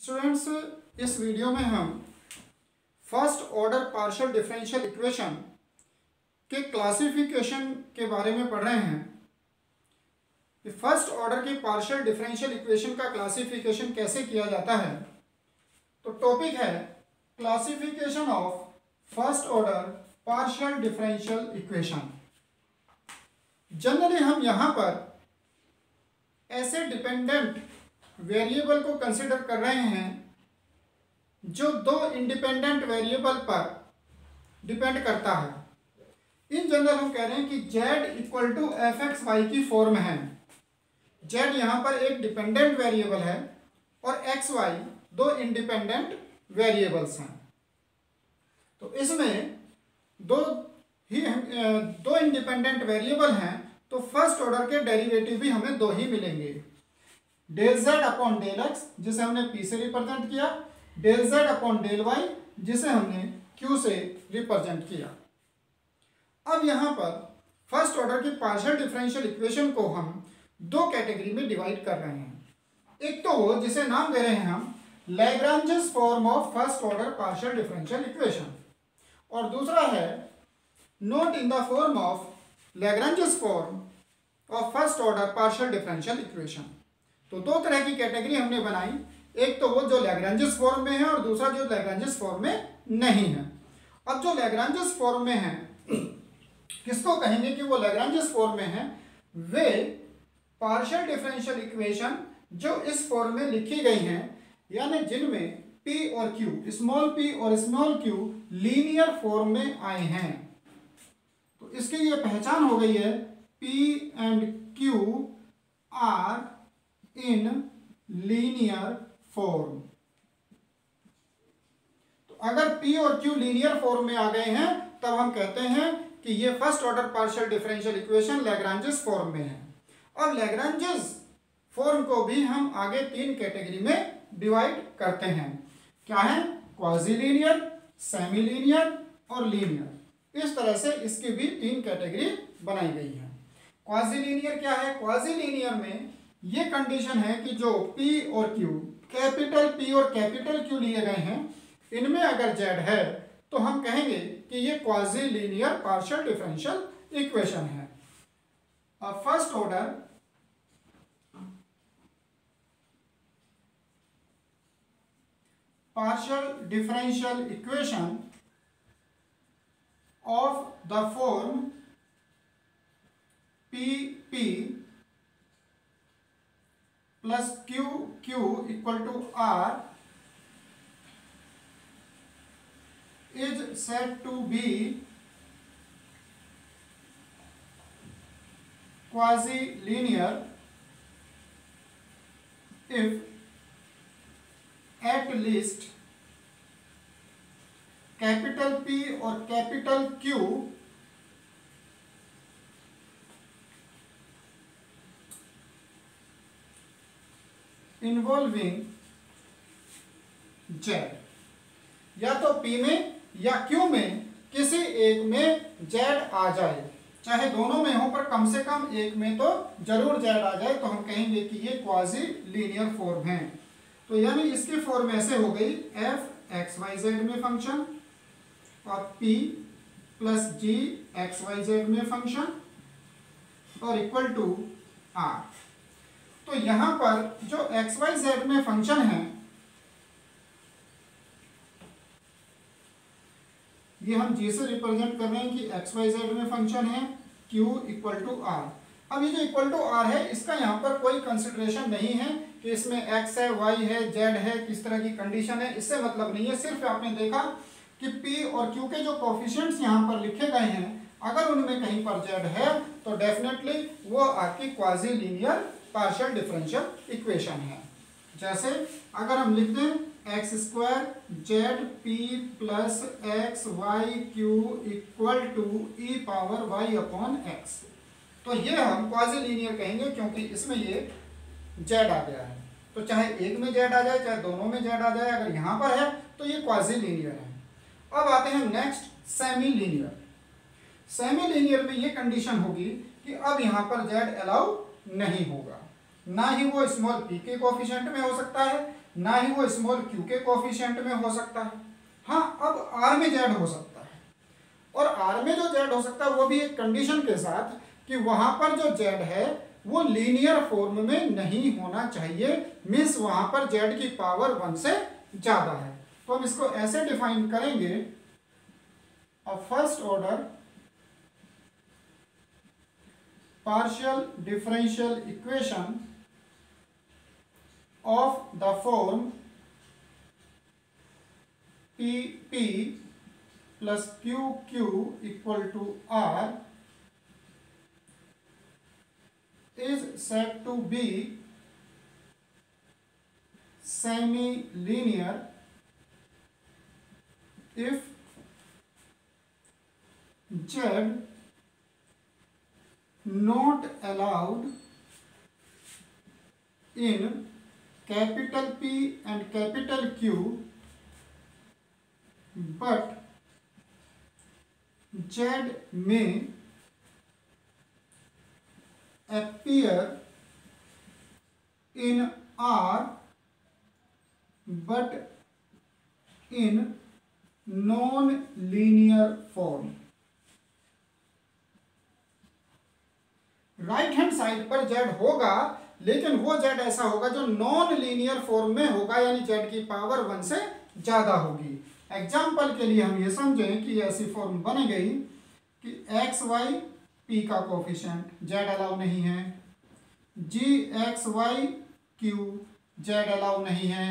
Students, इस video में हम first order partial differential equation के क्लासिफिकेशन के बारे में पढ़ रहे हैं। फर्स्ट ऑर्डर के पार्शियल डिफरेंशियल इक्वेशन का क्लासिफिकेशन कैसे किया जाता है। तो टॉपिक है classification of first order partial differential equation. Generally हम यहाँ पर ऐसे डिपेंडेंट वेरिएबल को कंसिडर कर रहे हैं जो दो इंडिपेंडेंट वेरिएबल पर डिपेंड करता है। इन जनरल हम कह रहे हैं कि z equal to f x y की फॉर्म है। z यहाँ पर एक डिपेंडेंट वेरिएबल है और एक्स वाई दो इंडिपेंडेंट वेरिएबल्स हैं। तो इसमें दो इंडिपेंडेंट वेरिएबल हैं, तो फर्स्ट ऑर्डर के डेरिवेटिव भी हमें दो ही मिलेंगे। Del z upon del x जिसे हमने p से रिप्रेजेंट किया, del z upon del y जिसे हमने q से रिप्रेजेंट किया। अब यहाँ पर फर्स्ट ऑर्डर की पार्शियल डिफरेंशियल इक्वेशन को हम दो कैटेगरी में डिवाइड कर रहे हैं। एक तो वो जिसे नाम दे रहे हैं हम Lagrange's form of first order partial differential equation, और दूसरा है not in the form of Lagrange's form of first order partial differential equation. तो दो तरह की कैटेगरी हमने बनाई, एक तो वो जो लैग्रांजेस फॉर्म में है और दूसरा जो लैग्रांजेस फॉर्म में नहीं है। अब जो लैग्रांजेस फॉर्म में है किसको कहेंगे कि वो लैग्रांजेस फॉर्म में है? वे पार्शियल डिफरेंशियल इक्वेशन जो इस फॉर्म में लिखी गई हैं, यानी जिनमें p और q, स्मॉल p और स्मॉल q लीनियर फॉर्म में आए हैं। तो इसकी ये पहचान हो गई है p and q are in linear form. तो अगर p और q लीनियर फॉर्म में आ गए हैं तब हम कहते हैं कि ये first order partial differential equation Lagrange's form में है। अब लैग्रांजेस फॉर्म को भी हम आगे तीन कैटेगरी में डिवाइड करते हैं। क्या है? क्वाजी लीनियर, सेमी लीनियर और लीनियर। इस तरह से इसकी भी तीन कैटेगरी बनाई गई है। क्वाजी लीनियर क्या है? क्वाजी लीनियर में ये कंडीशन है कि जो p और q, कैपिटल P और कैपिटल Q लिए गए हैं, इनमें अगर z है तो हम कहेंगे कि ये quasi linear partial differential equation है। अब first order partial differential equation of the form P plus Q equal to R is said to be quasi-linear if at least capital P और capital Q इन्वॉल्विंग z, या तो p में या q में किसी एक में z आ जाए, चाहे दोनों में हो पर कम से कम एक में तो जरूर z आ जाए, तो हम कहेंगे कि ये क्वाजी लीनियर फॉर्म है। तो यानी इसकी फॉर्म ऐसे हो गई f एक्स वाई जेड में फंक्शन और p plus g x y z में फंक्शन और इक्वल टू r। तो यहां पर जो एक्स वाई जेड में फंक्शन है ये हम जी से रिप्रेजेंट कर रहे हैं कि एक्स वाई जेड में फंक्शन है q इक्वल टू आर। अब ये जो इक्वल टू आर है इसका यहाँ पर कोई कंसिडरेशन नहीं है कि इसमें x है, y है, z है, किस तरह की कंडीशन है, इससे मतलब नहीं है। सिर्फ आपने देखा कि p और q के जो कोफिशिएंट्स यहाँ पर लिखे गए हैं, अगर उनमें कहीं पर z है तो डेफिनेटली वो आपकी quasi linear partial differential equation है। जैसे अगर हम लिख दें x square z p plus x Y q equal to e power y upon x, तो ये हम क्वाजी लीनियर कहेंगे क्योंकि इसमें ये z आ गया है। तो चाहे एक में z आ जाए चाहे दोनों में z आ जाए, अगर यहाँ पर है तो ये क्वाजी लीनियर है। अब आते हैं next semi linear. Semi linear में ये कंडीशन होगी कि अब यहाँ पर z अलाउ नहीं होगा, ना ही वो स्मॉल p के कोफिशिएंट में हो सकता है, ना ही वो स्मॉल क्यू के कोफिशिएंट में हो सकता है। हाँ, अब आर में जेड हो सकता है, और आर में जो जेड हो सकता है वो भी एक कंडीशन के साथ कि वहां पर जो जेड है वो लीनियर फॉर्म में नहीं होना चाहिए, मीन्स वहां पर जेड की पावर 1 से ज्यादा है। तो हम इसको ऐसे डिफाइन करेंगे, a first order partial differential equation of the form PP plus QQ equal to R is said to be semi-linear if Z not allowed in capital P and capital Q, but Z may appear in R but in non-linear form। Right hand side पर Z होगा, लेकिन वो Z ऐसा होगा जो non linear form में होगा, यानी जेड की पावर 1 से ज्यादा होगी। एग्जाम्पल के लिए हम ये समझें कि ऐसी फॉर्म बन गई कि एक्स वाई पी का कोफिशिएंट जेड अलाउ नहीं है, G X Y Q Z allow नहीं है,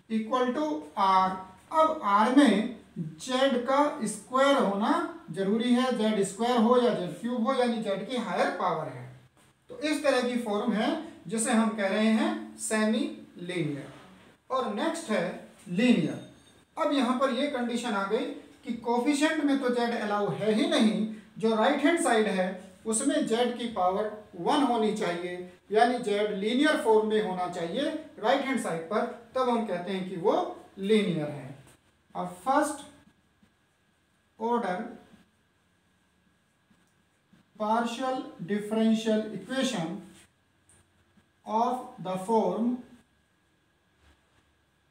इक्वल टू आर। अब आर में जेड का स्क्वायर होना जरूरी है, जेड स्क्वायर हो या जेड क्यूब हो, यानी जेड की हायर पावर है। तो इस तरह की फॉर्म है जिसे हम कह रहे हैं सेमी लीनियर। और नेक्स्ट है लीनियर। अब यहां पर यह कंडीशन आ गई कि कोफिशिएंट में तो जेड अलाउ है ही नहीं, जो राइट हैंड साइड है उसमें जेड की पावर 1 होनी चाहिए, यानी जेड लीनियर फॉर्म में होना चाहिए राइट हैंड साइड पर, तब हम कहते हैं कि वो लीनियर है। अब first order partial differential equation of the form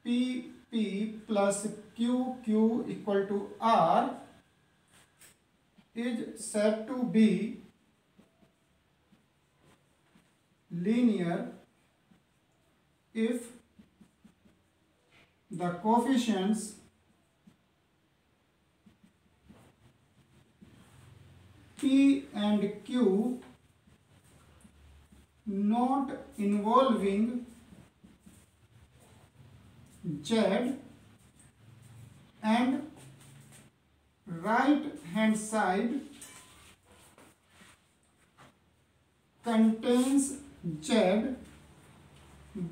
PP plus QQ equal to R is said to be linear if the coefficients P and Q not involving Z and right hand side contains Z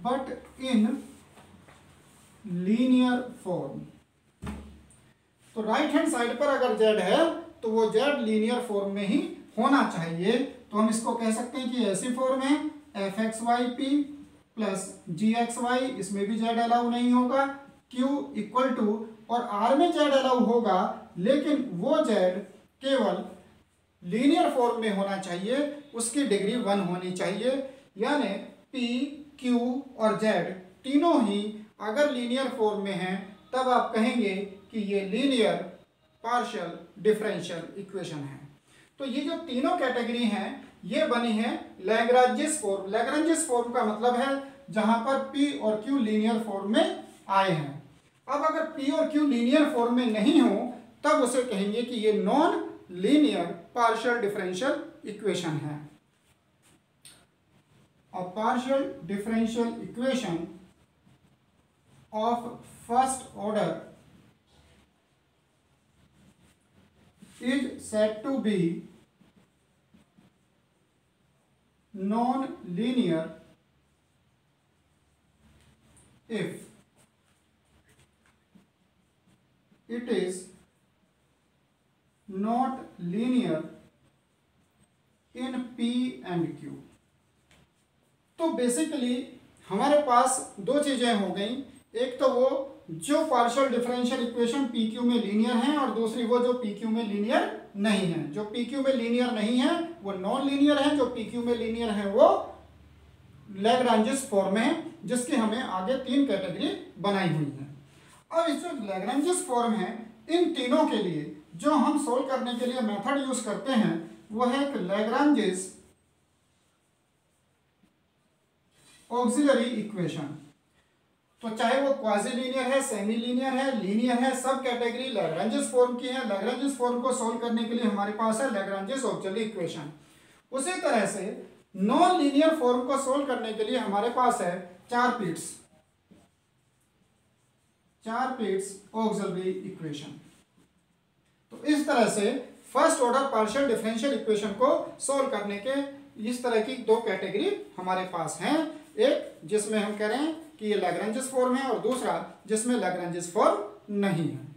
but in linear form। तो right hand side पर अगर Z है तो वो Z linear form में ही होना चाहिए। तो हम इसको कह सकते हैं कि ऐसी फॉर्म है F x Y P plus G X Y, इसमें भी जेड अलाउ नहीं होगा, क्यू इक्वल टू, और आर में जेड अलाउ होगा लेकिन वो जेड केवल लीनियर फॉर्म में होना चाहिए, उसकी डिग्री 1 होनी चाहिए, यानी पी क्यू और जेड तीनों ही अगर लीनियर फॉर्म में हैं तब आप कहेंगे कि ये लीनियर पार्शियल डिफरेंशियल इक्वेशन है। तो ये जो तीनों कैटेगरी हैं ये बनी है लैग्रांजिस फॉर्म। लैग्रांजिस फॉर्म का मतलब है जहां पर P और Q लीनियर फॉर्म में आए हैं। अब अगर P और Q लीनियर फॉर्म में नहीं हो तब उसे कहेंगे कि ये non linear partial differential equation है। A partial differential equation of first order is said to be non-linear if it is not linear in P and Q। तो बेसिकली हमारे पास दो चीजें हो गई, एक तो वो जो partial differential equation P Q में लीनियर है और दूसरी वो जो पी क्यू में लीनियर नहीं है। जो पी क्यू में लीनियर नहीं है वो नॉन लीनियर है, जो पी क्यू में लीनियर है वो लैग्रांजिस फॉर्म है, जिसकी हमें आगे 3 कैटेगरी बनाई हुई है। अब इस जो लैग्रांजिस फॉर्म है, इन तीनों के लिए जो हम सोल्व करने के लिए मेथड यूज करते हैं वो है एक लैग्रांजिस ऑक्सिलरी इक्वेशन। तो चाहे वो क्वाजी लीनियर है, सेमी लीनियर है, लीनियर है, सब कैटेगरी लैग्रांजिस फॉर्म की है। लैग्रांजिस फॉर्म को सोल्व करने के लिए हमारे पास है लैग्रांजिस ऑक्सिलरी इक्वेशन। उसी तरह से नॉन लीनियर फॉर्म को सोल्व करने के लिए हमारे पास है 4 पीट्स ऑक्सिलरी इक्वेशन। तो इस तरह से first order partial differential equation को सोल्व करने के इस तरह की 2 कैटेगरी हमारे पास हैं। एक जिसमें हम कह रहे हैं कि ये लैग्रांजिस फॉर्म है और दूसरा जिसमें लैग्रांजिस फॉर्म नहीं है।